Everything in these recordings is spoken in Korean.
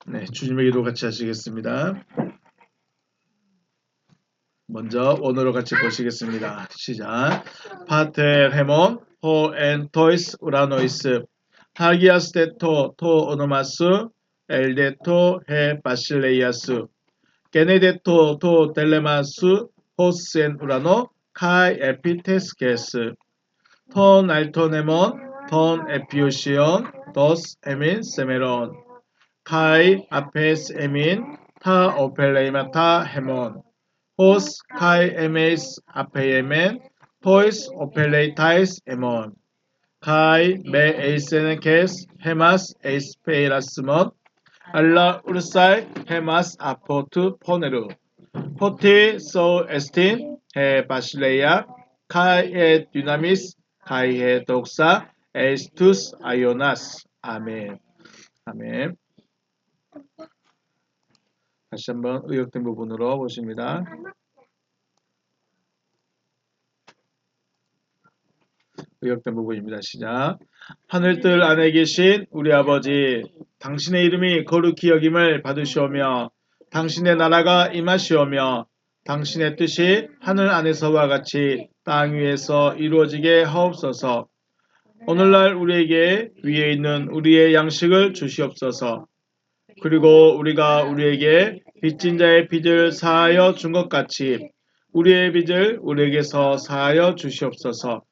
네, 주님의 기도 같이 하시겠습니다. 먼저 원어로 같이 보시겠습니다. 시작. 파텔 헤몬 호엔 토이스 우라노이스 하기아스테토 토 오노마스 엘데토 헤 바실레이아스 게네데토 토 델레마스 호스엔 우라노 카이 에피테스케스 톤 알토네몬 톤 에피오시온 도스 에민 세메론 카이 아페스 에민 타 오펠레이마타 헤몬 호스 카이 에메이스 아페이에멘 토이스 오펠레이타이스 에몬 카이 메 에이세네케스 헤마스 에이스페이라스몬 알라 우르사이 헤마스 아포트 포네루 포티 소 에스틴 헤 바실레이아 카이 에 디나미스 카이 에 독사 에이스투스 아이오나스 아멘. 아멘. 다시 한번 의역된 부분으로 보십니다. 의역된 부분입니다. 시작. 하늘뜰 안에 계신 우리 아버지, 당신의 이름이 거룩히 여김을 받으시오며 당신의 나라가 임하시오며 당신의 뜻이 하늘 안에서와 같이 땅 위에서 이루어지게 하옵소서. 오늘날 우리에게 위에 있는 우리의 양식을 주시옵소서. 그리고 우리가 우리에게 빚진 자의 빚을 사하여 준 것 같이 우리의 빚을 우리에게서 사하여 주시옵소서.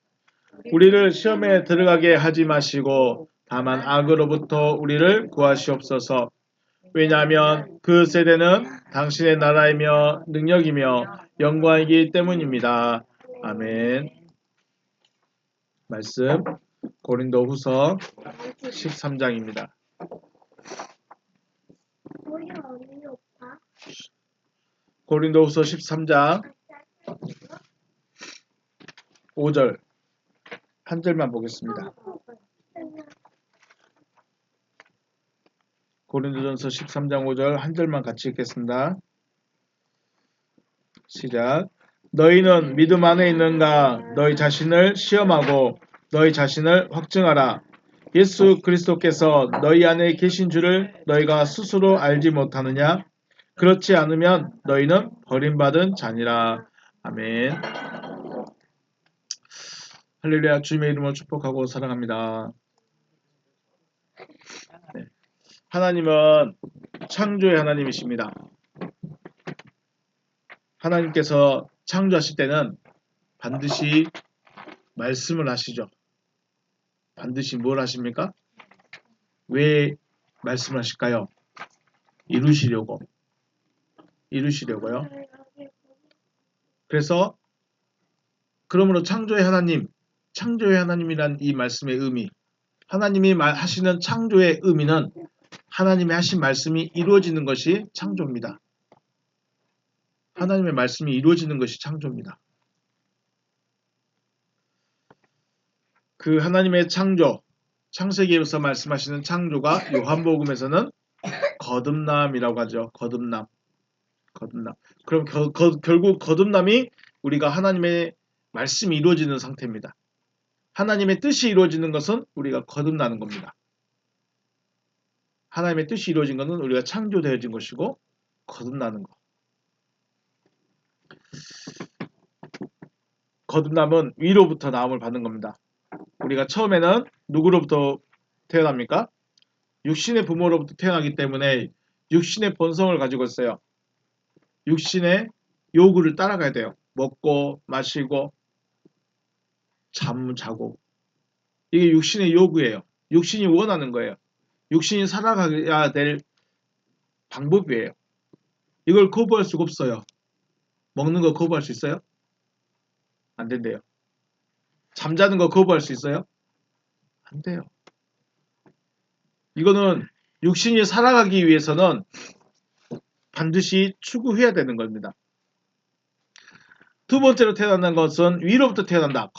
우리를 시험에 들어가게 하지 마시고 다만 악으로부터 우리를 구하시옵소서. 왜냐하면 그 세대는 당신의 나라이며 능력이며 영광이기 때문입니다. 아멘. 말씀 고린도후서 13장입니다. 고린도후서 13장 5절 한 절만 보겠습니다. 고린도전서 13장 5절 한 절만 같이 읽겠습니다. 시작. 너희는 믿음 안에 있는가? 너희 자신을 시험하고 너희 자신을 확증하라. 예수 그리스도께서 너희 안에 계신 줄을 너희가 스스로 알지 못하느냐? 그렇지 않으면 너희는 버림받은 자니라. 아멘. 할렐루야. 주님의 이름으로 축복하고 사랑합니다. 네. 하나님은 창조의 하나님이십니다. 하나님께서 창조하실 때는 반드시 말씀을 하시죠. 반드시 뭘 하십니까? 왜 말씀을 하실까요? 이루시려고요. 그래서 그러므로 창조의 하나님이란 이 말씀의 의미, 하나님이 하시는 창조의 의미는 하나님이 하신 말씀이 이루어지는 것이 창조입니다. 하나님의 말씀이 이루어지는 것이 창조입니다. 그 하나님의 창조, 창세기에서 말씀하시는 창조가 요한복음에서는 거듭남이라고 하죠. 거듭남. 그럼 결국 거듭남이 우리가 하나님의 말씀이 이루어지는 상태입니다. 하나님의 뜻이 이루어지는 것은 우리가 거듭나는 겁니다. 하나님의 뜻이 이루어진 것은 우리가 창조되어진 것이고 거듭나는 것. 거듭남은 위로부터 나옴을 받는 겁니다. 우리가 처음에는 누구로부터 태어납니까? 육신의 부모로부터 태어나기 때문에 육신의 본성을 가지고 있어요. 육신의 요구를 따라가야 돼요. 먹고 마시고 자고. 이게 육신의 요구예요. 육신이 원하는 거예요. 육신이 살아가야 될 방법이에요. 이걸 거부할 수가 없어요. 먹는 거 거부할 수 있어요? 안 된대요. 잠자는 거 거부할 수 있어요? 안 돼요. 이거는 육신이 살아가기 위해서는 반드시 추구해야 되는 겁니다. 두 번째로 태어난 것은 위로부터 태어난다.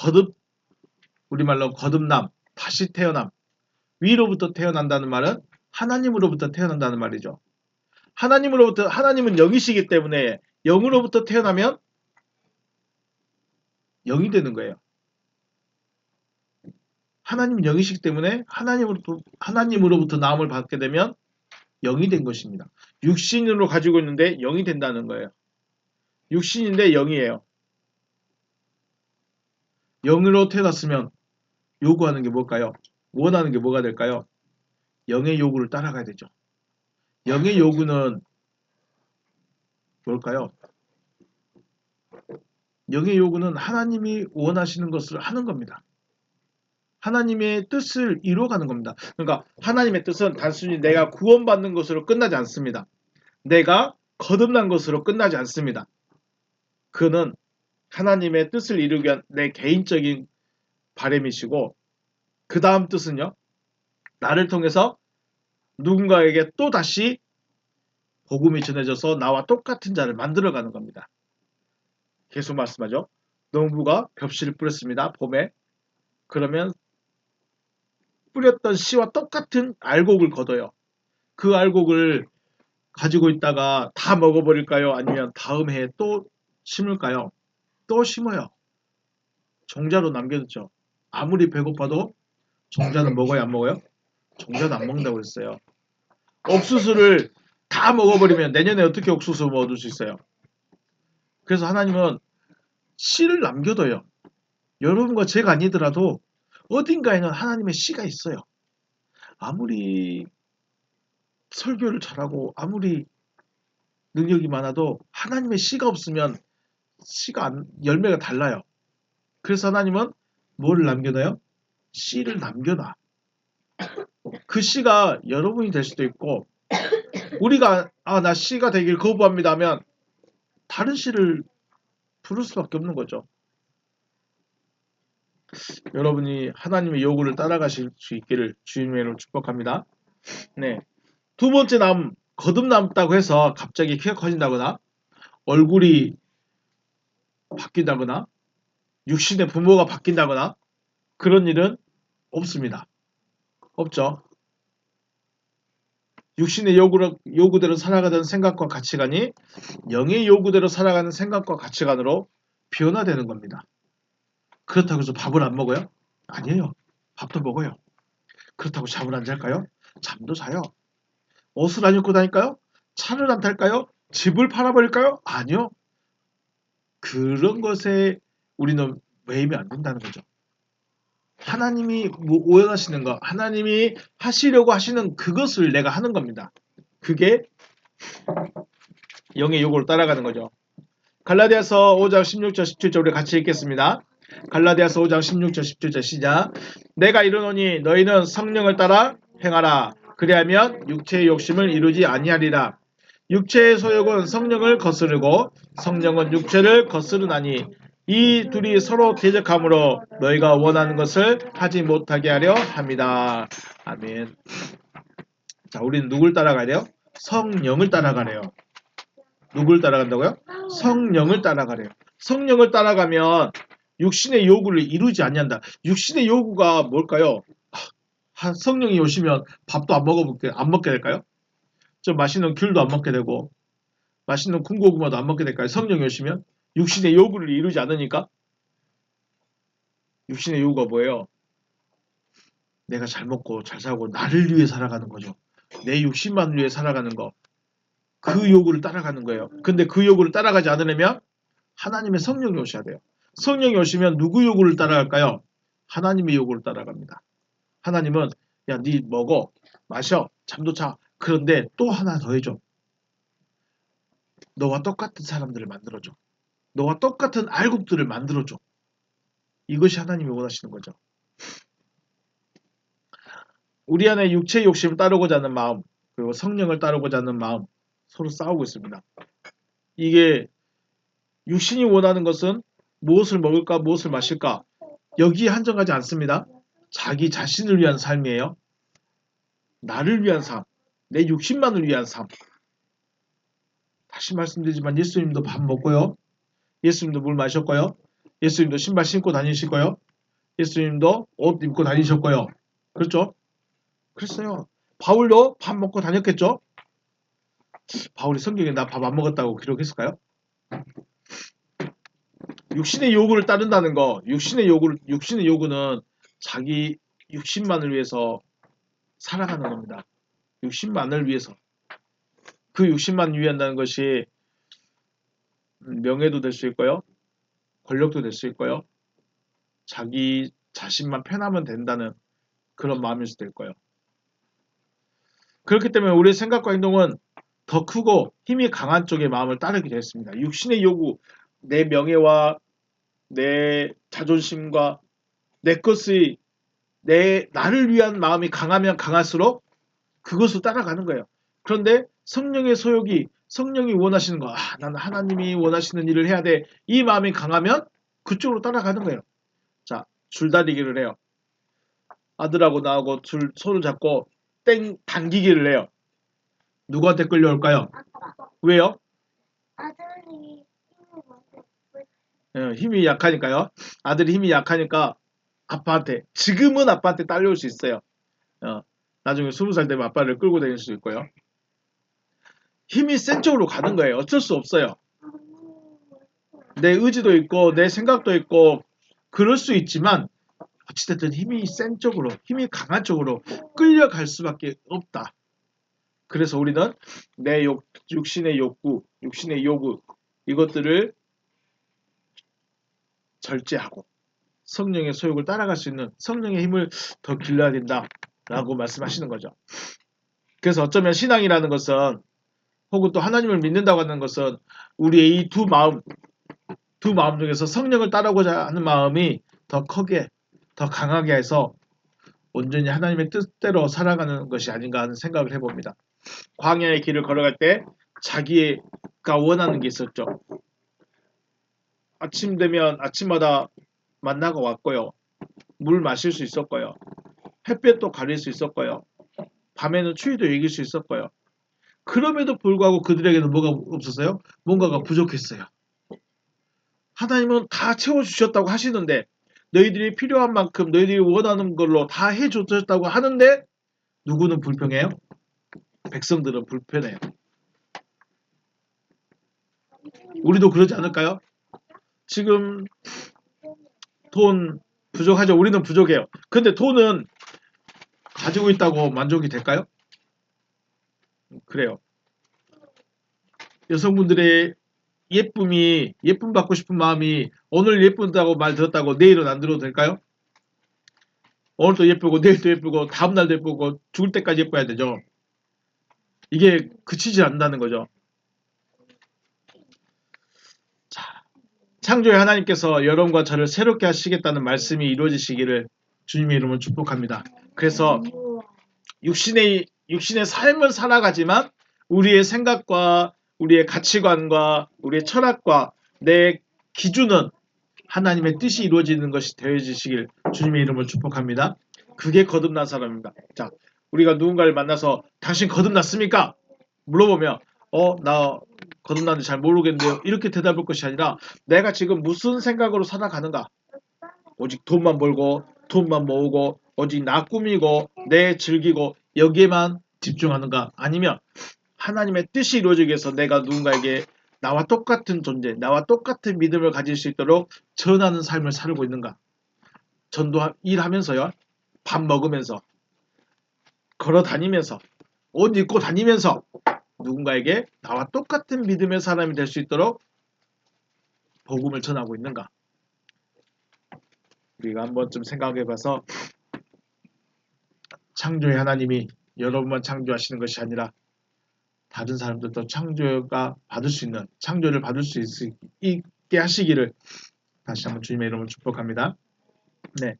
우리말로 거듭남, 다시 태어남. 위로부터 태어난다는 말은 하나님으로부터 태어난다는 말이죠. 하나님은 영이시기 때문에 영으로부터 태어나면 영이 되는 거예요. 하나님은 영이시기 때문에 하나님으로부터 나음을 받게 되면 영이 된 것입니다. 육신으로 가지고 있는데 영이 된다는 거예요. 육신인데 영이에요. 영으로 태어났으면 요구하는 게 뭘까요? 원하는 게 뭐가 될까요? 영의 요구를 따라가야 되죠. 영의 요구는 뭘까요? 영의 요구는 하나님이 원하시는 것을 하는 겁니다. 하나님의 뜻을 이루어가는 겁니다. 그러니까 하나님의 뜻은 단순히 내가 구원받는 것으로 끝나지 않습니다. 내가 거듭난 것으로 끝나지 않습니다. 그는 하나님의 뜻을 이루기 위한 내 개인적인 바람이시고 그 다음 뜻은요. 나를 통해서 누군가에게 또 다시 복음이 전해져서 나와 똑같은 자를 만들어가는 겁니다. 계속 말씀하죠. 농부가 벽실을 뿌렸습니다. 봄에. 그러면 뿌렸던 씨와 똑같은 알곡을 거둬요. 그 알곡을 가지고 있다가 다 먹어버릴까요? 아니면 다음 해에 또 심을까요? 또 심어요. 종자로 남겨두죠. 아무리 배고파도 종자는 먹어야 안 먹어요? 종자는 안 먹는다고 그랬어요. 옥수수를 다 먹어버리면 내년에 어떻게 옥수수 먹을 수 있어요? 그래서 하나님은 씨를 남겨둬요. 여러분과 제가 아니더라도 어딘가에는 하나님의 씨가 있어요. 아무리 설교를 잘하고 아무리 능력이 많아도 하나님의 씨가 없으면 열매가 달라요. 그래서 하나님은 뭐를 남겨놔요? 씨를 남겨놔. 그 씨가 여러분이 될 수도 있고 우리가 나 씨가 되길 거부합니다 하면 다른 씨를 부를 수밖에 없는 거죠. 여러분이 하나님의 요구를 따라가실 수 있기를 주님의 이름으로 축복합니다. 네. 두 번째 거듭남다고 해서 갑자기 키가 커진다거나 얼굴이 바뀐다거나 육신의 부모가 바뀐다거나 그런 일은 없습니다. 없죠. 육신의 요구대로 살아가던 생각과 가치관이 영의 요구대로 살아가는 생각과 가치관으로 변화되는 겁니다. 그렇다고 해서 밥을 안 먹어요? 아니에요. 밥도 먹어요. 그렇다고 잠을 안 잘까요? 잠도 자요. 옷을 안 입고 다닐까요? 차를 안 탈까요? 집을 팔아버릴까요? 아니요. 그런 것에 우리는 매이면 안 된다는 거죠. 하나님이 원하시는 것, 하나님이 하시려고 하시는 그것을 내가 하는 겁니다. 그게 영의 요구를 따라가는 거죠. 갈라디아서 5장 16절 17절 우리 같이 읽겠습니다. 갈라디아서 5장 16절 17절 시작. 내가 이르노니 너희는 성령을 따라 행하라. 그리하면 육체의 욕심을 이루지 아니하리라. 육체의 소욕은 성령을 거스르고 성령은 육체를 거스르나니 이 둘이 서로 대적하므로 너희가 원하는 것을 하지 못하게 하려 합니다. 아멘. 자, 우리는 누굴 따라가야 돼요? 성령을 따라가래요. 누굴 따라간다고요? 성령을 따라가래요. 성령을 따라가면 육신의 요구를 이루지 않는다. 육신의 요구가 뭘까요? 성령이 오시면 밥도 안 먹게 될까요? 좀 맛있는 귤도 안 먹게 되고 맛있는 군고구마도 안 먹게 될까요? 성령이 오시면 육신의 요구를 이루지 않으니까. 육신의 요구가 뭐예요? 내가 잘 먹고 잘 살고 나를 위해 살아가는 거죠. 내 육신만을 위해 살아가는 거. 그 요구를 따라가는 거예요. 근데 그 요구를 따라가지 않으려면 하나님의 성령이 오셔야 돼요. 성령이 오시면 누구 요구를 따라갈까요? 하나님의 요구를 따라갑니다. 하나님은 야, 네 먹어, 마셔, 잠도 자. 그런데 또 하나 더 해줘. 너와 똑같은 사람들을 만들어줘. 너와 똑같은 알곡들을 만들어줘. 이것이 하나님이 원하시는 거죠. 우리 안에 육체의 욕심을 따르고자 하는 마음, 그리고 성령을 따르고자 하는 마음, 서로 싸우고 있습니다. 이게 육신이 원하는 것은 무엇을 먹을까, 무엇을 마실까, 여기에 한정하지 않습니다. 자기 자신을 위한 삶이에요. 나를 위한 삶, 내 육신만을 위한 삶. 다시 말씀드리지만 예수님도 밥 먹고요. 예수님도 물 마셨고요. 예수님도 신발 신고 다니시고요. 예수님도 옷 입고 다니셨고요. 그렇죠? 그랬어요. 바울도 밥 먹고 다녔겠죠? 바울이 성경에 나 밥 안 먹었다고 기록했을까요? 육신의 요구를 따른다는 거, 육신의 요구는 자기 육신만을 위해서 살아가는 겁니다. 육신만을 위해서. 그 육신만 유의한다는 것이 명예도 될 수 있고요. 권력도 될 수 있고요. 자기 자신만 편하면 된다는 그런 마음일 수도 있고요. 그렇기 때문에 우리의 생각과 행동은 더 크고 힘이 강한 쪽의 마음을 따르게 되었습니다. 육신의 요구, 내 명예와 내 자존심과 내 것의 나를 위한 마음이 강하면 강할수록 그것을 따라가는 거예요. 그런데 성령의 소욕이 성령이 원하시는 거, 나는 하나님이 원하시는 일을 해야 돼. 이 마음이 강하면 그쪽으로 따라가는 거예요. 자, 줄다리기를 해요. 아들하고 나하고 손을 잡고 땡 당기기를 해요. 누구한테 끌려올까요? 왜요? 힘이 약하니까요. 아들이 힘이 약하니까 아빠한테, 지금은 아빠한테 딸려올 수 있어요. 나중에 20살 되면 아빠를 끌고 다닐 수 있고요. 힘이 센 쪽으로 가는 거예요. 어쩔 수 없어요. 내 의지도 있고 내 생각도 있고 그럴 수 있지만 어찌됐든 힘이 센 쪽으로, 힘이 강한 쪽으로 끌려갈 수밖에 없다. 그래서 우리는 내 육신의 욕구, 육신의 요구 이것들을 절제하고 성령의 소욕을 따라갈 수 있는 성령의 힘을 더 길러야 된다라고 말씀하시는 거죠. 그래서 어쩌면 신앙이라는 것은 혹은 또 하나님을 믿는다고 하는 것은 우리의 이 두 마음 중에서 성령을 따르고자 하는 마음이 더 크게, 더 강하게 해서 온전히 하나님의 뜻대로 살아가는 것이 아닌가 하는 생각을 해봅니다. 광야의 길을 걸어갈 때 자기가 원하는 게 있었죠. 아침 되면 아침마다 만나가 왔고요. 물 마실 수 있었고요. 햇볕도 가릴 수 있었고요. 밤에는 추위도 이길 수 있었고요. 그럼에도 불구하고 그들에게는 뭐가 없었어요? 뭔가가 부족했어요. 하나님은 다 채워주셨다고 하시는데 너희들이 필요한 만큼 너희들이 원하는 걸로 다 해줬다고 하는데 누구는 불평해요? 백성들은 불편해요. 우리도 그러지 않을까요? 지금 돈 부족하죠. 우리는 부족해요. 근데 돈은 가지고 있다고 만족이 될까요? 그래요. 여성분들의 예쁨 받고 싶은 마음이 오늘 예쁜다고 말 들었다고 내일은 안 들어도 될까요? 오늘도 예쁘고 내일도 예쁘고 다음날도 예쁘고 죽을 때까지 예뻐야 되죠. 이게 그치지 않는다는 거죠. 자, 창조의 하나님께서 여러분과 저를 새롭게 하시겠다는 말씀이 이루어지시기를 주님의 이름으로 축복합니다. 그래서 육신의 삶을 살아가지만 우리의 생각과 우리의 가치관과 우리의 철학과 내 기준은 하나님의 뜻이 이루어지는 것이 되어지시길 주님의 이름으로 축복합니다. 그게 거듭난 사람입니다. 자, 우리가 누군가를 만나서 당신 거듭났습니까? 물어보면 나 거듭났는데 잘 모르겠는데요. 이렇게 대답할 것이 아니라 내가 지금 무슨 생각으로 살아가는가? 오직 돈만 벌고 돈만 모으고 오직 나 꾸미고 내 즐기고 여기에만 집중하는가? 아니면 하나님의 뜻이 이루어지기 위해서 내가 누군가에게 나와 똑같은 존재, 나와 똑같은 믿음을 가질 수 있도록 전하는 삶을 살고 있는가? 전도 일하면서요. 밥 먹으면서 걸어 다니면서 옷 입고 다니면서 누군가에게 나와 똑같은 믿음의 사람이 될 수 있도록 복음을 전하고 있는가? 우리가 한번 좀 생각해 봐서 창조의 하나님이 여러분만 창조하시는 것이 아니라 다른 사람들도 창조를 받을 수 있게 하시기를 다시 한번 주님의 이름으로 축복합니다. 네,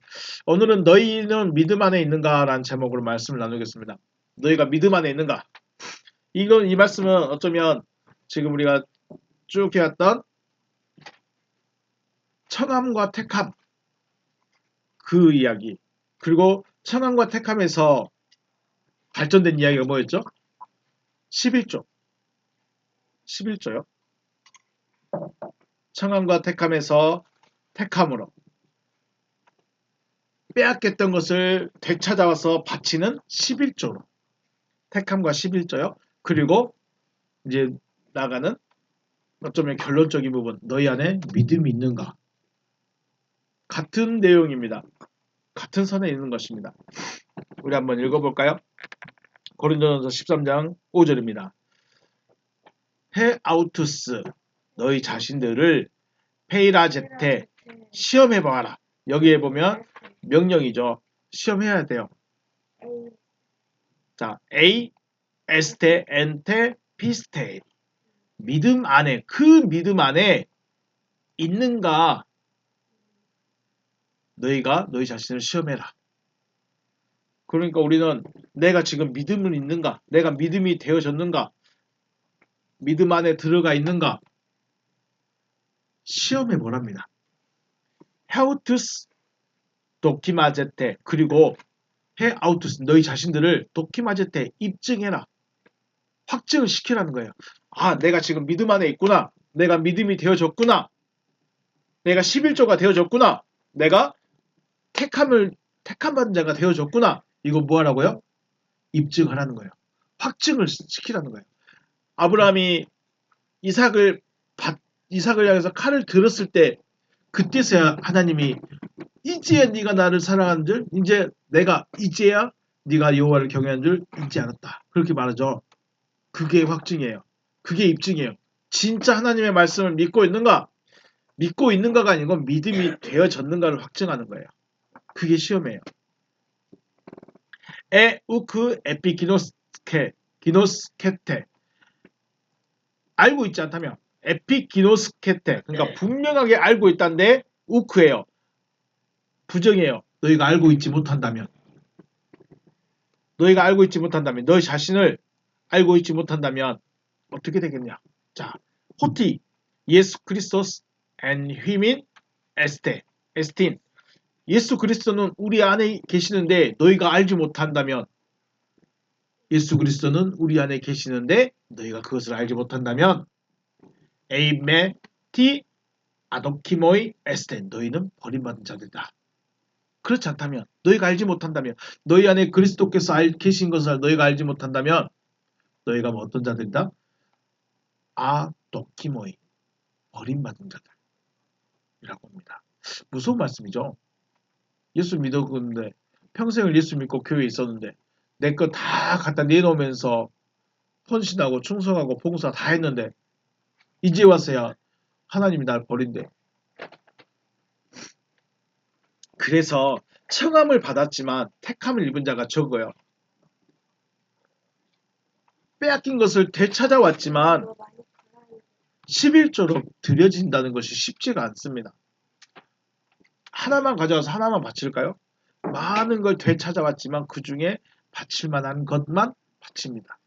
오늘은 너희는 믿음 안에 있는가? 라는 제목으로 말씀을 나누겠습니다. 너희가 믿음 안에 있는가? 이 말씀은 어쩌면 지금 우리가 쭉 해왔던 청함과 택함 그 이야기 그리고 청함과 택함에서 발전된 이야기가 뭐였죠? 11조요. 청함과 택함에서 택함으로 빼앗겼던 것을 되찾아와서 바치는 11조로 택함과 11조요. 그리고 이제 나가는 어쩌면 결론적인 부분 너희 안에 믿음이 있는가? 같은 내용입니다. 같은 선에 있는 것입니다. 우리 한번 읽어볼까요? 고린도전서 13장 5절입니다. 헤아우투스 너희 자신들을 페이라제테 시험해봐라. 여기에 보면 명령이죠. 시험해야 돼요. 자, A, 에스테, 엔테, 피스테. 믿음 안에, 그 믿음 안에 있는가 너희가 너희 자신을 시험해라. 그러니까 우리는 내가 지금 믿음을 있는가, 내가 믿음이 되어졌는가, 믿음 안에 들어가 있는가 시험해 보랍니다. 헤우투스 도키마제테 그리고 헤아우투스 너희 자신들을 도키마제테 입증해라. 확증을 시키라는 거예요. 아, 내가 지금 믿음 안에 있구나. 내가 믿음이 되어졌구나. 내가 11조가 되어졌구나. 내가 택함받은 자가 되어졌구나. 이거 뭐 하라고요? 입증하라는 거예요. 확증을 시키라는 거예요. 아브라함이 이삭을 향해서 칼을 들었을 때 그때서야 하나님이 이제야 네가 나를 사랑하는 줄 이제 내가 이제야 네가 여호와를 경외하는 줄 잊지 않았다. 그렇게 말하죠. 그게 확증이에요. 그게 입증이에요. 진짜 하나님의 말씀을 믿고 있는가? 믿고 있는가가 아니고 믿음이 되어졌는가를 확증하는 거예요. 그게 시험이에요. 우크 기노스케테 알고 있지 않다면 에피기노스케테 그러니까 분명하게 알고 있다는데 우크예요. 부정이에요. 너희가 알고 있지 못한다면 너희 자신을 알고 있지 못한다면 어떻게 되겠냐? 자, 호티 예수 그리스도스 앤 휘민 에스틴 예수 그리스도는 우리 안에 계시는데 너희가 알지 못한다면 예수 그리스도는 우리 안에 계시는데 너희가 그것을 알지 못한다면 에이메 티 아도키모이 에스텐 너희는 버림받은 자들이다. 그렇지 않다면 너희가 알지 못한다면 너희 안에 그리스도께서 계신 것을 너희가 알지 못한다면 너희가 뭐 어떤 자들이다? 아도키모이 버림받은 자들이라고 합니다. 무서운 말씀이죠. 예수 믿었는데 평생을 예수 믿고 교회에 있었는데 내 거 다 갖다 내놓으면서 헌신하고 충성하고 봉사 다 했는데 이제 와서야 하나님이 날 버린대. 그래서 청함을 받았지만 택함을 입은 자가 적어요. 빼앗긴 것을 되찾아왔지만 11조로 드려진다는 것이 쉽지가 않습니다. 하나만 가져와서 하나만 바칠까요? 많은 걸 되찾아왔지만 그 중에 바칠 만한 것만 바칩니다.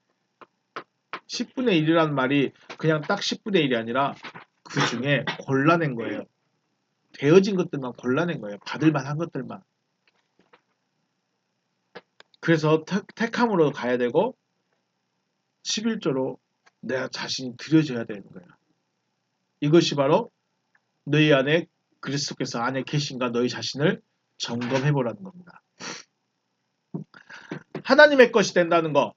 10분의 1이라는 말이 그냥 딱 10분의 1이 아니라 그 중에 골라낸 거예요. 되어진 것들만 골라낸 거예요. 받을 만한 것들만. 그래서 택함으로 가야 되고 11조로 내가 자신이 드려져야 되는 거예요. 이것이 바로 너희 안에 그리스도께서 안에 계신가 너희 자신을 점검해 보라는 겁니다. 하나님의 것이 된다는 거.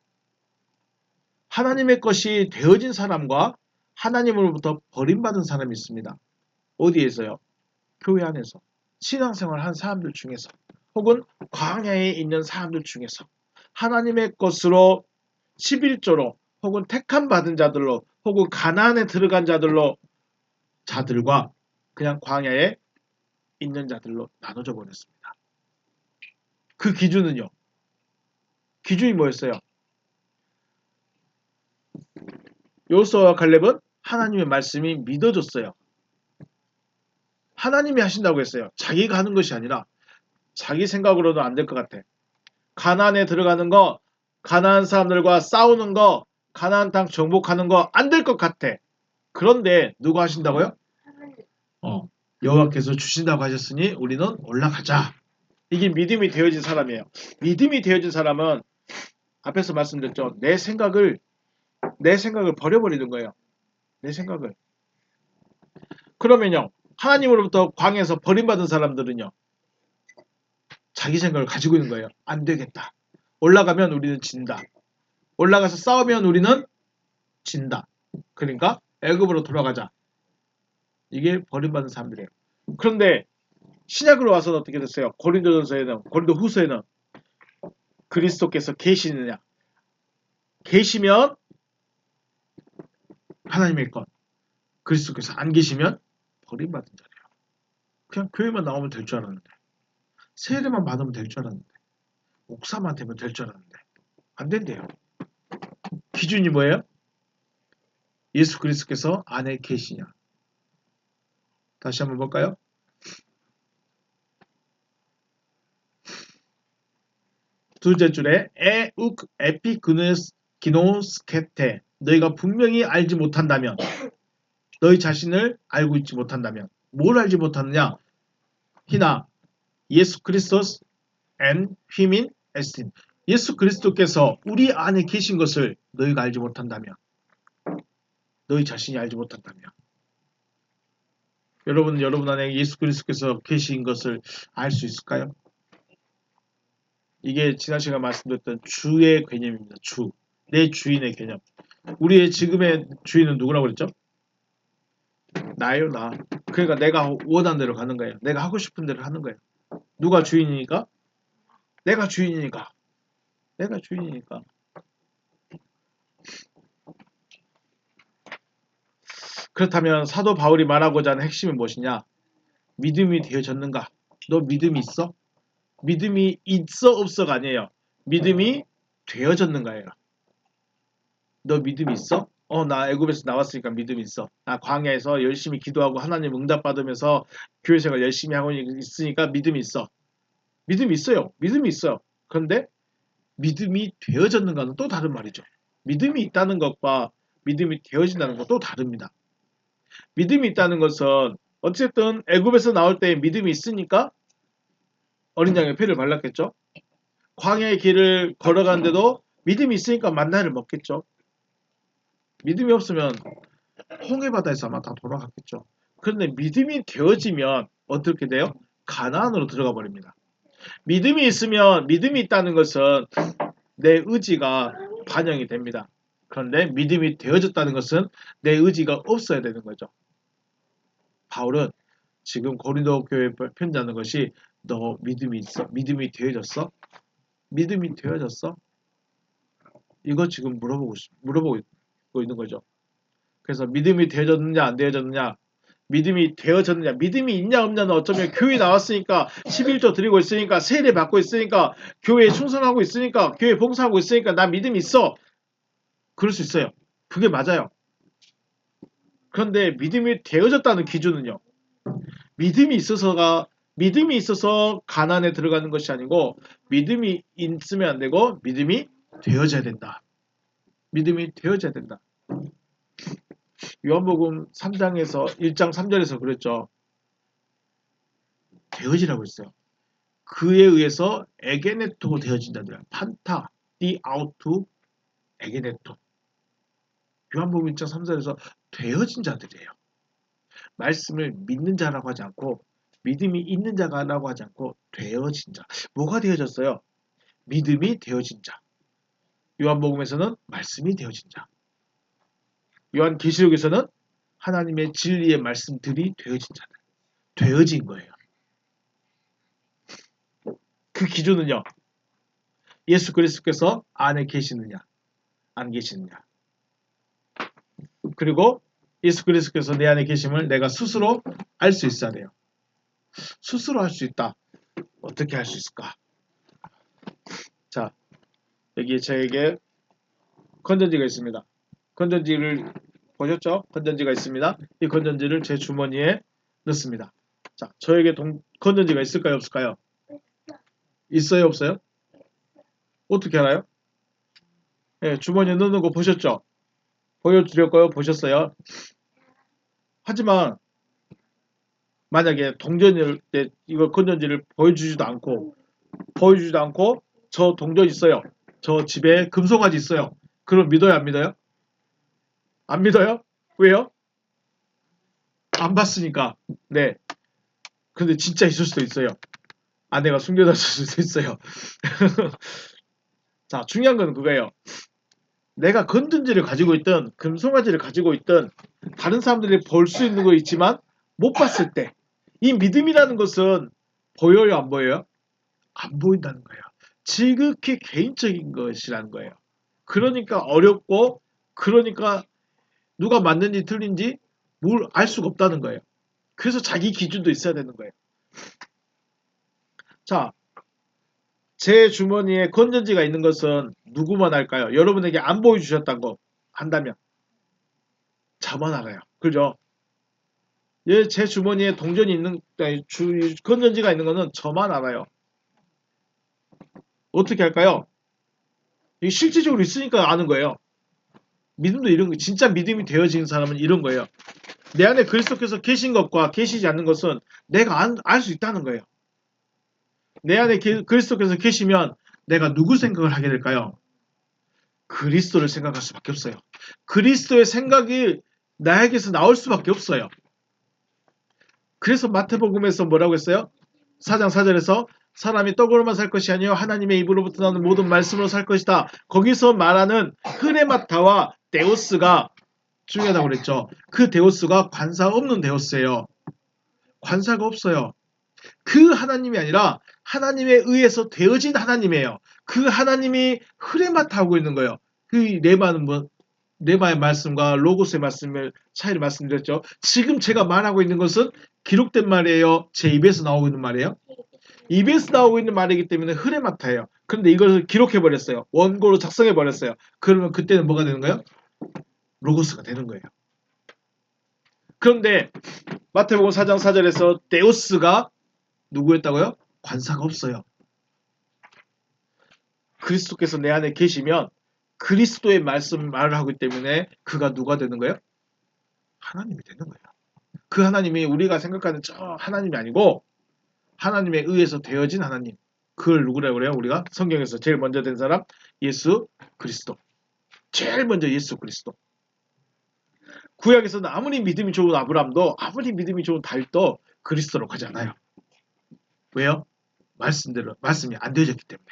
하나님의 것이 되어진 사람과 하나님으로부터 버림받은 사람이 있습니다. 어디에서요? 교회 안에서. 신앙생활 한 사람들 중에서. 혹은 광야에 있는 사람들 중에서. 하나님의 것으로 11조로 혹은 택함 받은 자들로 혹은 가나안에 들어간 자들과 그냥 광야에 있는 자들로 나눠져 버렸습니다. 그 기준은요. 기준이 뭐였어요? 여호수아와 갈렙은 하나님의 말씀이 믿어졌어요. 하나님이 하신다고 했어요. 자기가 하는 것이 아니라 자기 생각으로는 안 될 것 같아. 가나안에 들어가는 거, 가나안 사람들과 싸우는 거, 가나안 땅 정복하는 거 안 될 것 같아. 그런데 누가 하신다고요? 여호와께서 주신다고 하셨으니 우리는 올라가자. 이게 믿음이 되어진 사람이에요. 믿음이 되어진 사람은 앞에서 말씀드렸죠. 내 생각을 버려버리는 거예요. 내 생각을. 그러면요. 하나님으로부터 광야에서 버림받은 사람들은요. 자기 생각을 가지고 있는 거예요. 안 되겠다. 올라가면 우리는 진다. 올라가서 싸우면 우리는 진다. 그러니까 애굽으로 돌아가자. 이게 버림받은 사람들이에요. 그런데 신약으로 와서는 어떻게 됐어요? 고린도 후서에는 그리스도께서 계시느냐? 계시면 하나님의 것 그리스도께서 안 계시면 버림받은 자예요. 그냥 교회만 나오면 될 줄 알았는데, 세례만 받으면 될 줄 알았는데, 목사만 되면 될 줄 알았는데 안 된대요. 기준이 뭐예요? 예수 그리스도께서 안에 계시냐. 다시 한번 볼까요? 둘째 줄에 에욱 에피그노스케테 너희가 분명히 알지 못한다면, 너희 자신을 알고 있지 못한다면, 뭘 알지 못하느냐? 히나 예수 그리스도스 앤 휘민 에스틴 예수 그리스도께서 우리 안에 계신 것을 너희가 알지 못한다면, 너희 자신이 알지 못한다면, 여러분 안에 예수 그리스도께서 계신 것을 알 수 있을까요? 이게 지난 시간 말씀드렸던 주의 개념입니다. 주. 내 주인의 개념. 우리의 지금의 주인은 누구라고 그랬죠? 나예요, 나. 그러니까 내가 원하는 대로 가는 거예요. 내가 하고 싶은 대로 하는 거예요. 누가 주인이니까? 내가 주인이니까. 내가 주인이니까. 그렇다면 사도 바울이 말하고자 하는 핵심은 무엇이냐? 믿음이 되어졌는가? 너 믿음이 있어? 믿음이 있어 없어가 아니에요. 믿음이 되어졌는가예요. 너 믿음이 있어? 나 애굽에서 나왔으니까 믿음이 있어. 나 광야에서 열심히 기도하고 하나님 응답 받으면서 교회 생활 열심히 하고 있으니까 믿음이 있어. 믿음이 있어요. 믿음이 있어요. 그런데 믿음이 되어졌는가는 또 다른 말이죠. 믿음이 있다는 것과 믿음이 되어진다는 건 또 다릅니다. 믿음이 있다는 것은 어쨌든 애굽에서 나올 때 믿음이 있으니까 어린 양의 피를 발랐겠죠. 광야의 길을 걸어가는데도 믿음이 있으니까 만나를 먹겠죠. 믿음이 없으면 홍해바다에서 아마 다 돌아갔겠죠. 그런데 믿음이 되어지면 어떻게 돼요? 가나안으로 들어가 버립니다. 믿음이 있으면, 믿음이 있다는 것은 내 의지가 반영이 됩니다. 그런데 믿음이 되어졌다는 것은 내 의지가 없어야 되는 거죠. 바울은 지금 고린도 교회에 편지하는 것이 너 믿음이 있어? 믿음이 되어졌어? 믿음이 되어졌어? 이거 지금 물어보고 있는 거죠. 그래서 믿음이 되어졌느냐 안 되어졌느냐, 믿음이 되어졌느냐, 믿음이 있냐 없냐는 어쩌면 교회 나왔으니까 11조 드리고 있으니까 세례 받고 있으니까 교회에 충성하고 있으니까 교회 봉사하고 있으니까 나 믿음이 있어. 그럴 수 있어요. 그게 맞아요. 그런데 믿음이 되어졌다는 기준은요. 믿음이 있어서 가난에 들어가는 것이 아니고 믿음이 있으면 안 되고 믿음이 되어져야 된다. 믿음이 되어져야 된다. 요한복음 3장에서 1장 3절에서 그랬죠. 되어지라고 했어요. 그에 의해서 에게네토 되어진 자들, 판타, 디아우투, 에게네토. 요한복음 1장 3절에서 되어진 자들이에요. 말씀을 믿는 자라고 하지 않고 믿음이 있는 자라고 하지 않고 되어진 자. 뭐가 되어졌어요? 믿음이 되어진 자. 요한복음에서는 말씀이 되어진 자. 요한계시록에서는 하나님의 진리의 말씀들이 되어진 자들. 되어진 거예요. 그 기준은요. 예수 그리스도께서 안에 계시느냐 안 계시느냐. 그리고 예수 그리스도께서 내 안에 계심을 내가 스스로 알 수 있어야 돼요. 스스로 할 수 있다. 어떻게 할 수 있을까? 자, 여기 저에게 건전지가 있습니다. 건전지를 보셨죠? 건전지가 있습니다. 이 건전지를 제 주머니에 넣습니다. 자, 저에게 건전지가 있을까요? 없을까요? 있어요? 없어요? 어떻게 알아요? 네, 주머니에 넣는 거 보셨죠? 보여드렸고요. 보셨어요? 하지만 만약에 이거 건전지를 보여주지도 않고 저 동전 있어요. 저 집에 금송아지 있어요. 그럼 믿어요? 안 믿어요? 안 믿어요? 왜요? 안 봤으니까. 네. 근데 진짜 있을 수도 있어요. 아내가 숨겨놨을 수도 있어요. 자, 중요한 건 그거예요. 내가 건전지를 가지고 있든 금송아지를 가지고 있든 다른 사람들이 볼 수 있는 거 있지만 못 봤을 때 이 믿음이라는 것은 보여요? 안 보여요? 안 보인다는 거예요. 지극히 개인적인 것이라는 거예요. 그러니까 어렵고 그러니까 누가 맞는지 틀린지 뭘 알 수가 없다는 거예요. 그래서 자기 기준도 있어야 되는 거예요. 자, 제 주머니에 건전지가 있는 것은 누구만 알까요? 여러분에게 안 보여주셨던 거 한다면 저만 알아요. 그죠? 예, 제 주머니에 동전이 있는 건전지가 있는 거는 저만 알아요. 어떻게 할까요? 이게 실질적으로 있으니까 아는 거예요. 믿음도 이런 거, 진짜 믿음이 되어진 사람은 이런 거예요. 내 안에 그리스도께서 계신 것과 계시지 않는 것은 내가 알 수 있다는 거예요. 내 안에 그리스도께서 계시면 내가 누구 생각을 하게 될까요? 그리스도를 생각할 수밖에 없어요. 그리스도의 생각이 나에게서 나올 수밖에 없어요. 그래서 마태복음에서 뭐라고 했어요? 4장 4절에서 사람이 떡으로만 살 것이 아니요 하나님의 입으로부터 나오는 모든 말씀으로 살 것이다. 거기서 말하는 흐레마타와 데오스가 중요하다고 그랬죠. 그 데오스가 관사 없는 데오스예요. 관사가 없어요. 그 하나님이 아니라 하나님에 의해서 되어진 하나님이에요. 그 하나님이 흐레마타하고 있는 거예요. 그 레마는 뭐 레마의 말씀과 로고스의 말씀을 차이를 말씀드렸죠. 지금 제가 말하고 있는 것은 기록된 말이에요. 제 입에서 나오고 있는 말이에요. 입에서 나오고 있는 말이기 때문에 흐레마타예요. 그런데 이것을 기록해버렸어요. 원고로 작성해버렸어요. 그러면 그때는 뭐가 되는 거예요? 로고스가 되는 거예요. 그런데 마태복음 4장 4절에서 데오스가 누구였다고요? 관사가 없어요. 그리스도께서 내 안에 계시면 그리스도의 말을 하기 때문에 그가 누가 되는 거예요? 하나님이 되는 거예요. 그 하나님이 우리가 생각하는 저 하나님이 아니고 하나님에 의해서 되어진 하나님. 그걸 누구라고 그래요? 우리가 성경에서 제일 먼저 된 사람 예수 그리스도. 제일 먼저 예수 그리스도. 구약에서는 아무리 믿음이 좋은 아브라함도 아무리 믿음이 좋은 다윗도 그리스도로 가지 않아요. 왜요? 말씀대로 말씀이 안 되어졌기 때문에.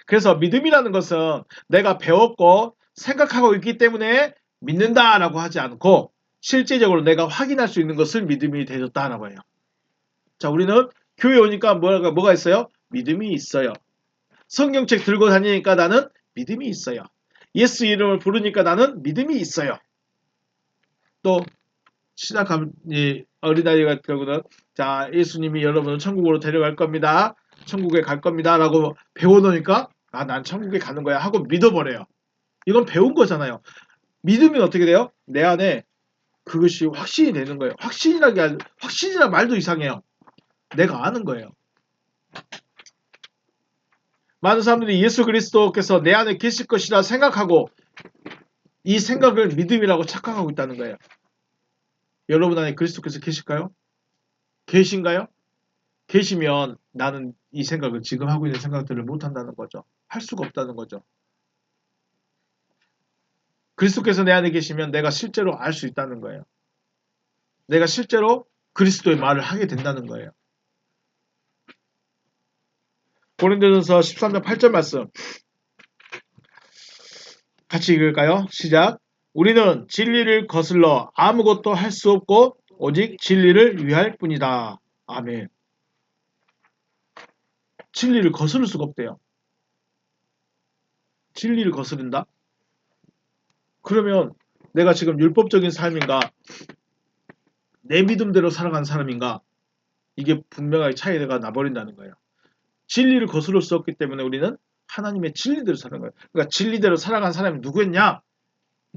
그래서 믿음이라는 것은 내가 배웠고 생각하고 있기 때문에 믿는다라고 하지 않고 실제적으로 내가 확인할 수 있는 것을 믿음이 되어졌다라고 해요. 자, 우리는 교회 오니까 뭐가 있어요? 믿음이 있어요. 성경책 들고 다니니까 나는 믿음이 있어요. 예수 이름을 부르니까 나는 믿음이 있어요. 또 신학하면 어린아이가 결국은 자 예수님이 여러분을 천국으로 데려갈 겁니다. 천국에 갈 겁니다. 라고 배워놓으니까 아, 난 천국에 가는 거야 하고 믿어버려요. 이건 배운 거잖아요. 믿으면 어떻게 돼요? 내 안에 그것이 확신이 되는 거예요. 확신이란 말도 이상해요. 내가 아는 거예요. 많은 사람들이 예수 그리스도께서 내 안에 계실 것이라 생각하고 이 생각을 믿음이라고 착각하고 있다는 거예요. 여러분 안에 그리스도께서 계실까요? 계신가요? 계시면 나는 이 생각을 지금 하고 있는 생각들을 못한다는 거죠. 할 수가 없다는 거죠. 그리스도께서 내 안에 계시면 내가 실제로 알 수 있다는 거예요. 내가 실제로 그리스도의 말을 하게 된다는 거예요. 고린도전서 13장 8절 말씀 같이 읽을까요? 시작. 우리는 진리를 거슬러 아무것도 할 수 없고 오직 진리를 위할 뿐이다. 아멘. 진리를 거스를 수가 없대요. 진리를 거스른다? 그러면 내가 지금 율법적인 삶인가 내 믿음대로 살아가는 사람인가 이게 분명하게 차이가 나버린다는 거예요. 진리를 거스를 수 없기 때문에 우리는 하나님의 진리대로 사는 거예요. 그러니까 진리대로 살아간 사람이 누구였냐?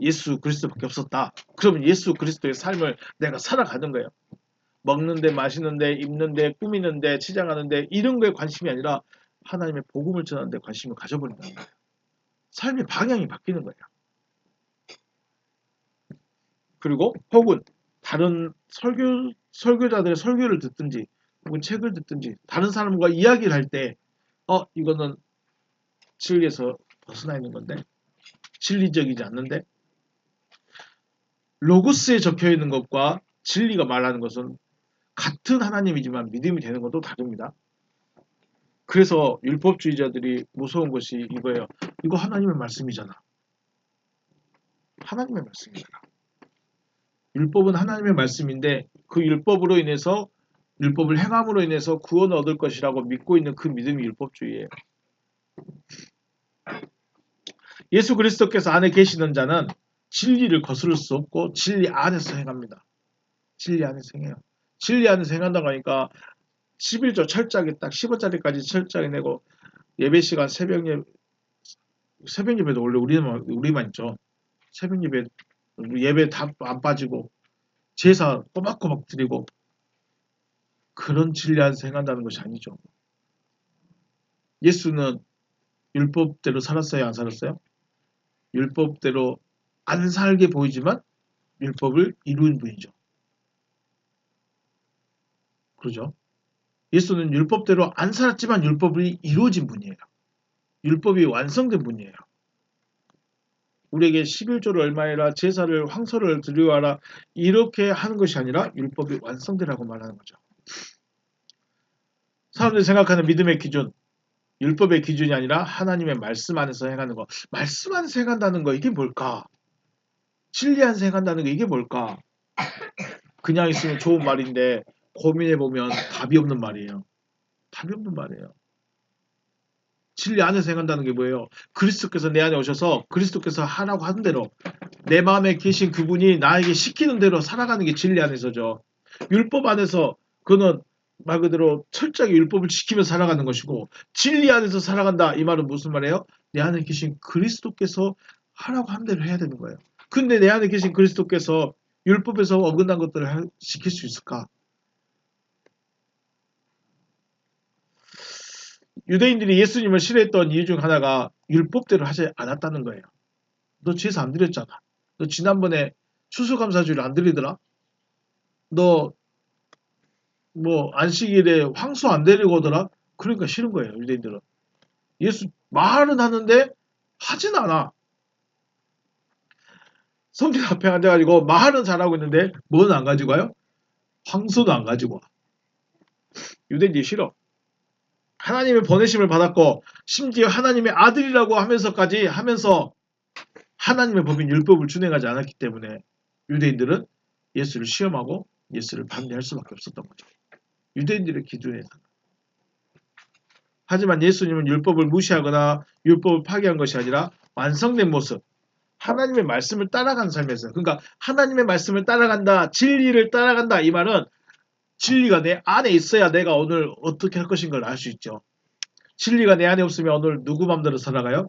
예수 그리스도밖에 없었다. 그러면 예수 그리스도의 삶을 내가 살아가는 거예요. 먹는데 마시는데 입는데 꾸미는데 치장하는데 이런 거에 관심이 아니라 하나님의 복음을 전하는 데 관심을 가져버린다는 거예요. 삶의 방향이 바뀌는 거예요. 그리고 혹은 다른 설교자들의 설교를 듣든지 혹은 책을 듣든지 다른 사람과 이야기를 할 때 이거는 진리에서 벗어나 있는 건데 진리적이지 않는데 로고스에 적혀 있는 것과 진리가 말하는 것은 같은 하나님이지만 믿음이 되는 것도 다릅니다. 그래서 율법주의자들이 무서운 것이 이거예요. 이거 하나님의 말씀이잖아. 하나님의 말씀이잖아. 율법은 하나님의 말씀인데 그 율법으로 인해서 율법을 행함으로 인해서 구원을 얻을 것이라고 믿고 있는 그 믿음이 율법주의예요. 예수 그리스도께서 안에 계시는 자는 진리를 거스를 수 없고 진리 안에서 행합니다. 진리 안에서 행해요. 진리 안에서 행한다고 하니까 11조 철저하게 딱 15자리까지 철저하게 내고 예배 시간 새벽 예배도 원래 우리만 있죠. 새벽 예배 다 안 빠지고 제사 꼬박꼬박 드리고 그런 진리 안에서 행한다는 것이 아니죠. 예수는 율법대로 살았어요? 안 살았어요? 율법대로 안 살게 보이지만 율법을 이룬 분이죠. 그러죠? 예수는 율법대로 안 살았지만 율법이 이루어진 분이에요. 율법이 완성된 분이에요. 우리에게 11조를 얼마해라, 제사를 황소를 드려와라 이렇게 하는 것이 아니라 율법이 완성되라고 말하는 거죠. 사람들이 생각하는 믿음의 기준, 율법의 기준이 아니라 하나님의 말씀 안에서 행하는 거. 말씀 안에서 행한다는 거 이게 뭘까? 진리 안에서 행한다는 게 이게 뭘까? 그냥 있으면 좋은 말인데 고민해보면 답이 없는 말이에요. 답이 없는 말이에요. 진리 안에서 행한다는 게 뭐예요? 그리스도께서 내 안에 오셔서 그리스도께서 하라고 하는 대로 내 마음에 계신 그분이 나에게 시키는 대로 살아가는 게 진리 안에서죠. 율법 안에서 그는 말 그대로 철저하게 율법을 지키며 살아가는 것이고 진리 안에서 살아간다. 이 말은 무슨 말이에요? 내 안에 계신 그리스도께서 하라고 하는 대로 해야 되는 거예요. 근데 내 안에 계신 그리스도께서 율법에서 어긋난 것들을 지킬 수 있을까? 유대인들이 예수님을 싫어했던 이유 중 하나가 율법대로 하지 않았다는 거예요. 너 제사 안 드렸잖아. 너 지난번에 추수감사주일 안 드리더라? 너 뭐 안식일에 황소 안 데리고 오더라? 그러니까 싫은 거예요. 유대인들은. 예수 말은 하는데 하진 않아. 성전 앞에 앉아가지고 말은 잘하고 있는데 뭐는 안 가지고 와요? 황소도 안 가지고 와. 유대인들이 싫어. 하나님의 보내심을 받았고 심지어 하나님의 아들이라고 하면서까지 하면서 하나님의 법인 율법을 준행하지 않았기 때문에 유대인들은 예수를 시험하고 예수를 반대할 수밖에 없었던 거죠. 유대인들의 기준에서. 하지만 예수님은 율법을 무시하거나 율법을 파괴한 것이 아니라 완성된 모습, 하나님의 말씀을 따라가는 삶에서, 그러니까 하나님의 말씀을 따라간다, 진리를 따라간다 이 말은 진리가 내 안에 있어야 내가 오늘 어떻게 할 것인가를 알 수 있죠. 진리가 내 안에 없으면 오늘 누구 마음대로 살아가요?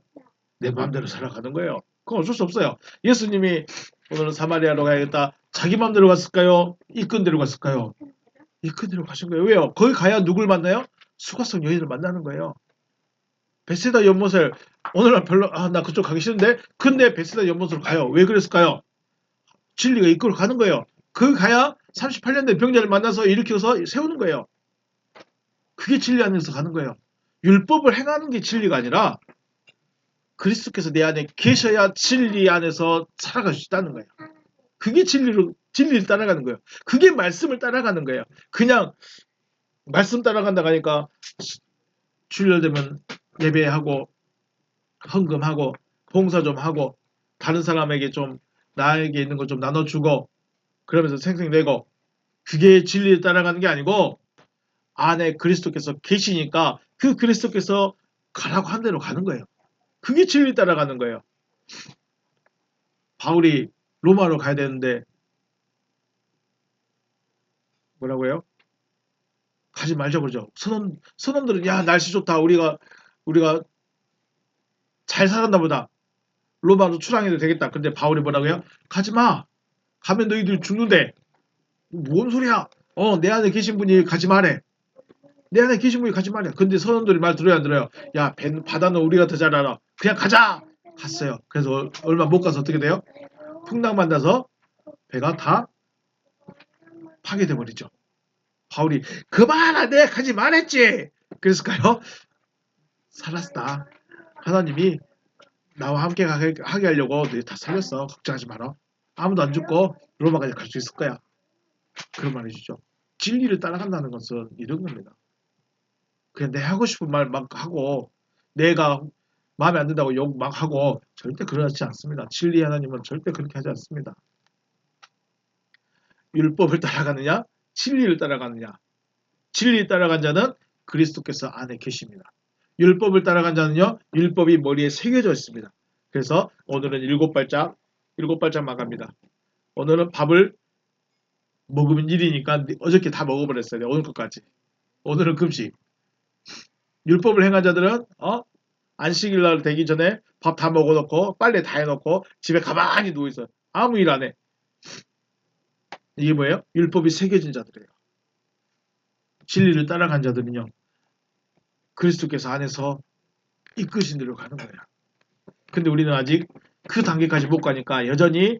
내 마음대로 살아가는 거예요. 그건 어쩔 수 없어요. 예수님이 오늘은 사마리아로 가야겠다. 자기 마음대로 갔을까요? 이끈 대로 갔을까요? 이끈 대로 가신 거예요. 왜요? 거기 가야 누굴 만나요? 수가성 여인을 만나는 거예요. 베세다 연못을 오늘은 별로 나 그쪽 가기 싫은데 근데 베세다 연못으로 가요. 왜 그랬을까요? 진리가 이끌어 가는 거예요. 그 가야 38년 된 병자를 만나서 일으켜서 세우는 거예요. 그게 진리 안에서 가는 거예요. 율법을 행하는 게 진리가 아니라 그리스도께서 내 안에 계셔야 진리 안에서 살아갈 수 있다는 거예요. 그게 진리를 따라가는 거예요. 그게 말씀을 따라가는 거예요. 그냥 말씀 따라간다고 하니까 주일 되면 예배하고 헌금하고 봉사 좀 하고 다른 사람에게 좀 나에게 있는 거 좀 나눠주고 그러면서 생생내고 그게 진리를 따라가는 게 아니고 안에 그리스도께서 계시니까 그 그리스도께서 가라고 한 대로 가는 거예요. 그게 진리 따라가는 거예요. 바울이 로마로 가야 되는데 뭐라고요? 가지 말자 그러죠. 선원들은 야 날씨 좋다. 우리가 잘 살았나 보다. 로마로 출항해도 되겠다. 근데 바울이 뭐라고요? 가지 마. 가면 너희들 죽는데. 뭔 소리야? 내 안에 계신 분이 가지 말해. 내 안에 계신 분이 가지 말해. 근데 선원들이 말 들어야 안 들어요? 야, 바다는 우리가 더 잘 알아. 그냥 가자. 갔어요. 그래서 얼마 못 가서 어떻게 돼요? 풍랑 만나서 배가 다 파괴돼 버리죠. 바울이 그만아 내가 가지 말했지. 그랬을까요? 살았다. 하나님이 나와 함께 하게 하려고 너희 다 살렸어. 걱정하지 마라. 아무도 안 죽고 로마까지 갈 수 있을 거야. 그런 말해주죠. 진리를 따라간다는 것은 이런 겁니다. 그냥 내 하고 싶은 말 막 하고 내가 마음에 안 든다고 욕 막 하고 절대 그러지 않습니다. 진리 하나님은 절대 그렇게 하지 않습니다. 율법을 따라가느냐? 진리를 따라가느냐? 진리를 따라간 자는 그리스도께서 안에 계십니다. 율법을 따라간 자는요. 율법이 머리에 새겨져 있습니다. 그래서 오늘은 7발짝만 갑니다. 오늘은 밥을 먹으면 일이니까 어저께 다 먹어버렸어요. 오늘 것까지. 오늘은 금식. 율법을 행한 자들은 안식일날 되기 전에 밥 다 먹어놓고 빨래 다 해놓고 집에 가만히 누워있어요. 아무 일 안 해. 이게 뭐예요? 율법이 새겨진 자들이에요. 진리를 따라간 자들은요. 그리스도께서 안에서 이끄신 대로 가는 거예요. 근데 우리는 아직 그 단계까지 못 가니까 여전히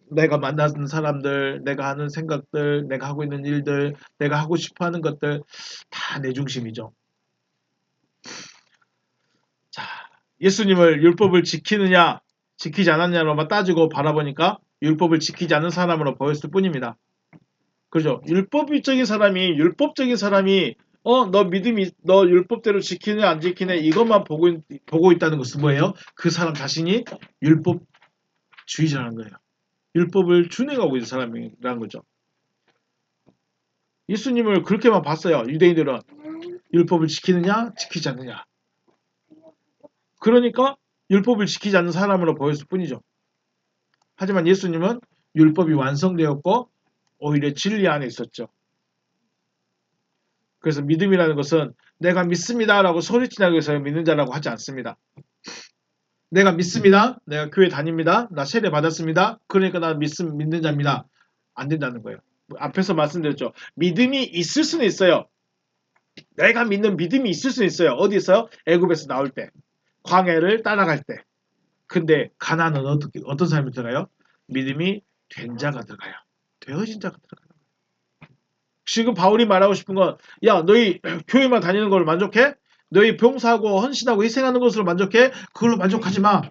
내가 만나는 사람들, 내가 하는 생각들, 내가 하고 있는 일들, 내가 하고 싶어 하는 것들 다 내 중심이죠. 자, 예수님을 율법을 지키느냐, 지키지 않았냐로만 따지고 바라보니까 율법을 지키지 않은 사람으로 보였을 뿐입니다. 그죠? 율법적인 사람이 너 율법대로 지키느냐 안 지키느냐 이것만 보고 있다는 것은 뭐예요? 그 사람 자신이 율법주의자라는 거예요. 율법을 준행하고 있는 사람이라는 거죠. 예수님을 그렇게만 봤어요. 유대인들은 율법을 지키느냐 지키지 않느냐. 그러니까 율법을 지키지 않는 사람으로 보였을 뿐이죠. 하지만 예수님은 율법이 완성되었고 오히려 진리 안에 있었죠. 그래서 믿음이라는 것은 내가 믿습니다라고 소리치기 위해서 믿는 자라고 하지 않습니다. 내가 믿습니다. 내가 교회 다닙니다. 나 세례 받았습니다. 그러니까 나 믿는 자입니다. 안 된다는 거예요. 앞에서 말씀드렸죠. 믿음이 있을 수는 있어요. 내가 믿는 믿음이 있을 수는 있어요. 어디 있어요? 애굽에서 나올 때. 광야를 따라갈 때. 근데 가나안은 어떤 사람이 들어가요? 믿음이 된 자가 들어가요. 되어진 자가 들어가요. 지금 바울이 말하고 싶은 건, 야, 너희 교회만 다니는 걸 만족해? 너희 봉사하고 헌신하고 희생하는 것으로 만족해? 그걸로 만족하지 마.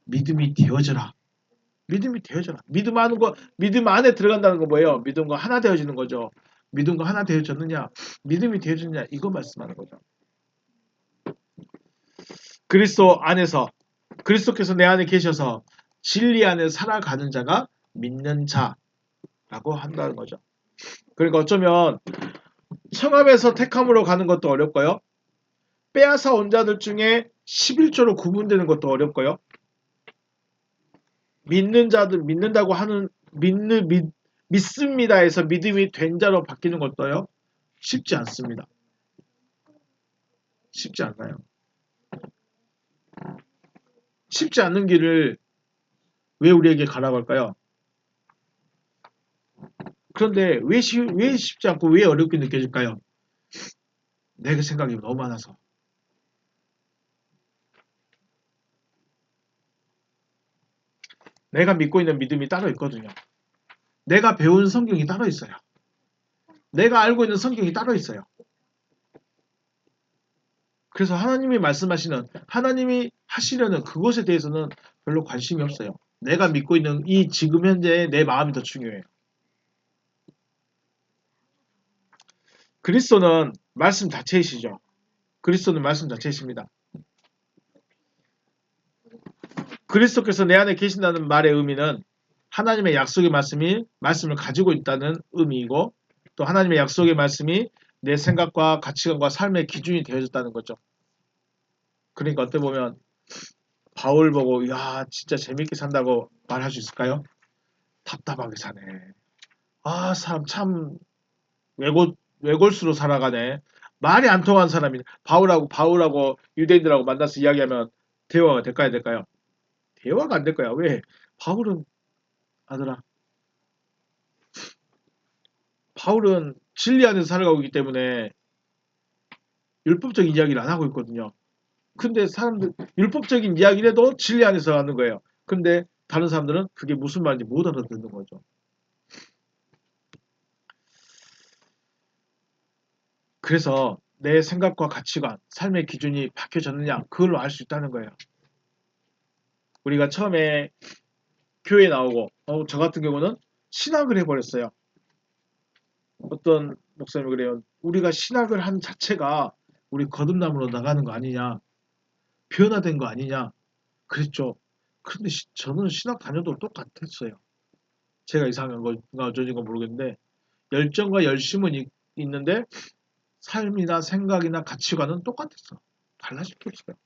믿음이 되어져라. 믿음이 되어져라. 믿음 안에 들어간다는 거 뭐예요? 믿음과 하나 되어지는 거죠. 믿음과 하나 되어졌느냐? 믿음이 되어졌느냐? 이거 말씀하는 거죠. 그리스도께서 내 안에 계셔서 진리 안에 살아가는 자가 믿는 자라고 한다는 거죠. 그러니까 어쩌면 청함에서 택함으로 가는 것도 어렵고요. 빼앗아 온 자들 중에 11조로 구분되는 것도 어렵고요. 믿는다고 하는 믿습니다에서 믿음이 된 자로 바뀌는 것도요. 쉽지 않습니다. 쉽지 않아요. 쉽지 않은 길을 왜 우리에게 가라고 할까요? 그런데 왜 쉽지 않고 왜 어렵게 느껴질까요? 내 생각이 너무 많아서. 내가 믿고 있는 믿음이 따로 있거든요. 내가 배운 성경이 따로 있어요. 내가 알고 있는 성경이 따로 있어요. 그래서 하나님이 하시려는 그것에 대해서는 별로 관심이 없어요. 내가 믿고 있는 이 지금 현재의 내 마음이 더 중요해요. 그리스도는 말씀 자체이시죠. 그리스도는 말씀 자체이십니다. 그리스도께서 내 안에 계신다는 말의 의미는 하나님의 약속의 말씀을 가지고 있다는 의미이고 또 하나님의 약속의 말씀이 내 생각과 가치관과 삶의 기준이 되어졌다는 거죠. 그러니까 어떻게 보면 바울 보고 야 진짜 재밌게 산다고 말할 수 있을까요? 답답하게 사네. 아 사람 참 외골수로 살아가네. 말이 안 통하는 사람이 바울하고 유대인들하고 만나서 이야기하면 대화가 될까요? 대화가 안 될 거야. 왜? 바울은 아들아 바울은 진리 안에서 살아가고 있기 때문에 율법적인 이야기를 안 하고 있거든요. 근데 사람들 율법적인 이야기를 해도 진리 안에서 하는 거예요. 근데 다른 사람들은 그게 무슨 말인지 못 알아듣는 거죠. 그래서 내 생각과 가치관, 삶의 기준이 바뀌어졌느냐 그걸로 알 수 있다는 거예요. 우리가 처음에 교회에 나오고 저 같은 경우는 신학을 해버렸어요. 어떤 목사님이 그래요. 우리가 신학을 한 자체가 우리 거듭남으로 나가는 거 아니냐. 변화된 거 아니냐. 그랬죠. 그런데 저는 신학 다녀도 똑같았어요. 제가 이상한 건가 어쩐지 모르겠는데 열정과 열심은 있는데 삶이나 생각이나 가치관은 똑같았어. 달라질 게 없어요.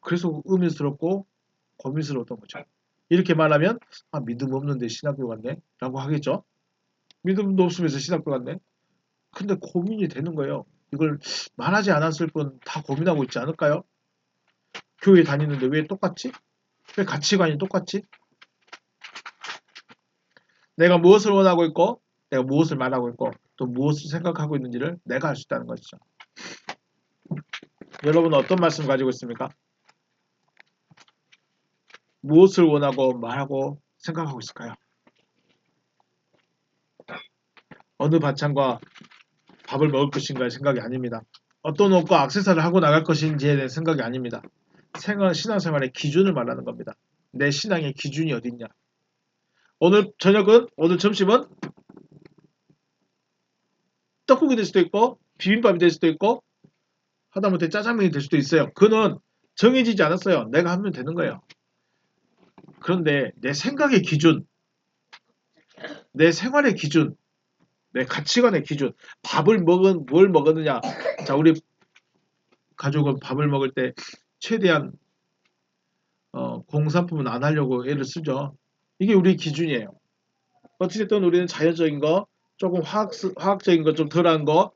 그래서 의문스럽고 고민스러웠던 거죠. 이렇게 말하면 믿음 없는데 신학교 갔네? 라고 하겠죠. 믿음도 없으면서 신학교 갔네? 근데 고민이 되는 거예요. 이걸 말하지 않았을 뿐 다 고민하고 있지 않을까요? 교회 다니는데 왜 똑같지? 왜 가치관이 똑같지? 내가 무엇을 원하고 있고 내가 무엇을 말하고 있고 또 무엇을 생각하고 있는지를 내가 알 수 있다는 것이죠. 여러분은 어떤 말씀 가지고 있습니까? 무엇을 원하고 말하고 생각하고 있을까요? 어느 반찬과 밥을 먹을 것인가의 생각이 아닙니다. 어떤 옷과 액세서리를 하고 나갈 것인지에 대한 생각이 아닙니다. 신앙생활의 기준을 말하는 겁니다. 내 신앙의 기준이 어디 있냐? 오늘 점심은 떡국이 될 수도 있고 비빔밥이 될 수도 있고 하다못해 짜장면이 될 수도 있어요. 그거는 정해지지 않았어요. 내가 하면 되는 거예요. 그런데 내 생각의 기준, 내 생활의 기준, 내 가치관의 기준, 뭘 먹었느냐. 자, 우리 가족은 밥을 먹을 때 최대한 공산품은 안 하려고 애를 쓰죠. 이게 우리 기준이에요. 어찌됐든 우리는 자연적인 거, 조금 화학적인 거, 좀 덜한 거,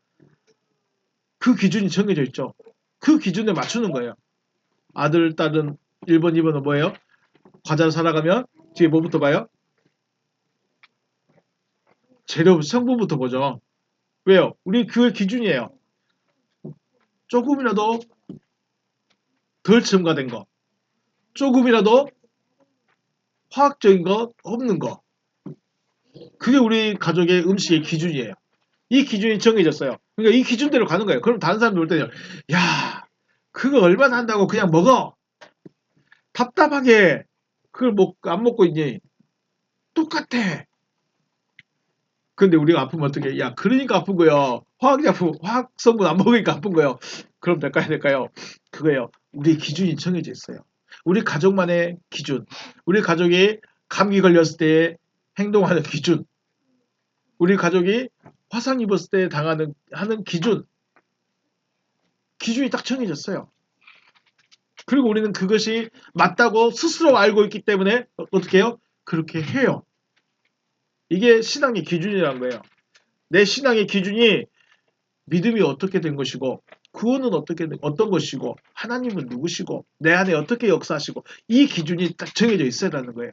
그 기준이 정해져 있죠. 그 기준에 맞추는 거예요. 아들, 딸은 1번, 2번은 뭐예요? 과자를 사러 가면 뒤에 뭐부터 봐요? 재료 성분부터 보죠. 왜요? 우리 그의 기준이에요. 조금이라도 덜 첨가된 거, 조금이라도 화학적인 거 없는 거. 그게 우리 가족의 음식의 기준이에요. 이 기준이 정해졌어요. 그러니까 이 기준대로 가는 거예요. 그럼 다른 사람들 올 때는 야, 그거 얼마나 한다고 그냥 먹어. 답답하게 그걸 안 먹고 있니? 똑같아. 근데 우리가 아프면 어떻게 해? 야, 그러니까 아픈 거예요. 화학 성분 안 먹으니까 아픈 거예요. 그럼 될까요? 그거예요. 우리 기준이 정해져 있어요. 우리 가족만의 기준. 우리 가족이 감기 걸렸을 때 행동하는 기준. 우리 가족이 화상 입었을 때 하는 기준. 기준이 딱 정해졌어요. 그리고 우리는 그것이 맞다고 스스로 알고 있기 때문에 어떻게 해요? 그렇게 해요. 이게 신앙의 기준이라는 거예요. 내 신앙의 기준이 믿음이 어떻게 된 것이고 구원은 어떤 것이고 하나님은 누구시고 내 안에 어떻게 역사하시고 이 기준이 딱 정해져 있어야 하는 거예요.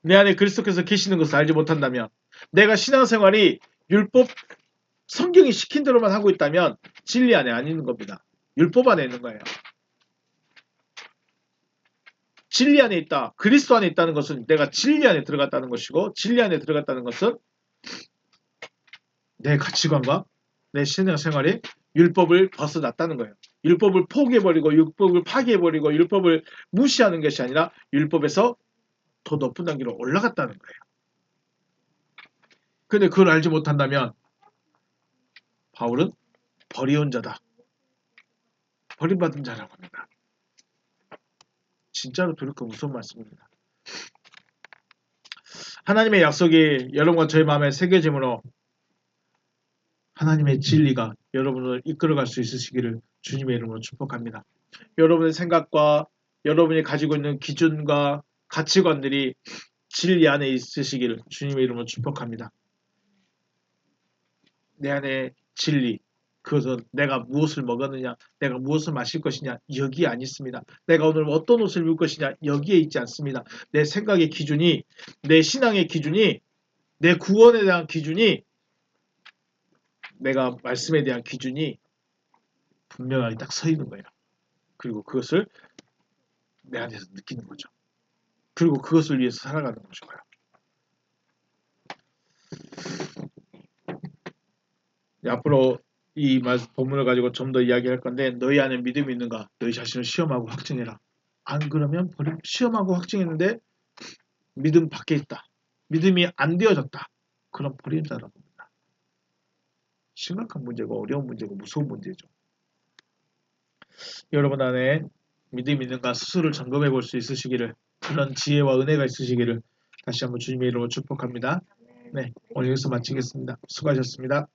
내 안에 그리스도께서 계시는 것을 알지 못한다면 내가 신앙생활이 율법 성경이 시킨 대로만 하고 있다면 진리 안에 안 있는 겁니다. 율법 안에 있는 거예요. 진리 안에 있다. 그리스도 안에 있다는 것은 내가 진리 안에 들어갔다는 것이고 진리 안에 들어갔다는 것은 내 가치관과 내 신앙생활이 율법을 벗어났다는 거예요. 율법을 포기해버리고 율법을 파기해버리고 율법을 무시하는 것이 아니라 율법에서 더 높은 단계로 올라갔다는 거예요. 근데 그걸 알지 못한다면 바울은 버리온 자다. 버림받은 자라고 합니다. 진짜로 돌이켜 무서운 말씀입니다. 하나님의 약속이 여러분과 저의 마음에 새겨짐으로 하나님의 진리가 여러분을 이끌어갈 수 있으시기를 주님의 이름으로 축복합니다. 여러분의 생각과 여러분이 가지고 있는 기준과 가치관들이 진리 안에 있으시기를 주님의 이름으로 축복합니다. 내 안에 진리, 그것은 내가 무엇을 먹었느냐, 내가 무엇을 마실 것이냐, 여기에 안 있습니다. 내가 오늘 어떤 옷을 입을 것이냐, 여기에 있지 않습니다. 내 생각의 기준이, 내 신앙의 기준이, 내 구원에 대한 기준이, 내가 말씀에 대한 기준이 분명하게 딱 서 있는 거예요. 그리고 그것을 내 안에서 느끼는 거죠. 그리고 그것을 위해서 살아가는 것이고요. 앞으로 이 본문을 가지고 좀 더 이야기할 건데 너희 안에 믿음이 있는가? 너희 자신을 시험하고 확증해라. 안 그러면 시험하고 확증했는데 믿음 밖에 있다. 믿음이 안 되어졌다. 그럼 버림자라고 합니다. 심각한 문제고 어려운 문제고 무서운 문제죠. 여러분 안에 믿음이 있는가 스스로를 점검해 볼 수 있으시기를 그런 지혜와 은혜가 있으시기를 다시 한번 주님의 이름으로 축복합니다. 네, 오늘 여기서 마치겠습니다. 수고하셨습니다.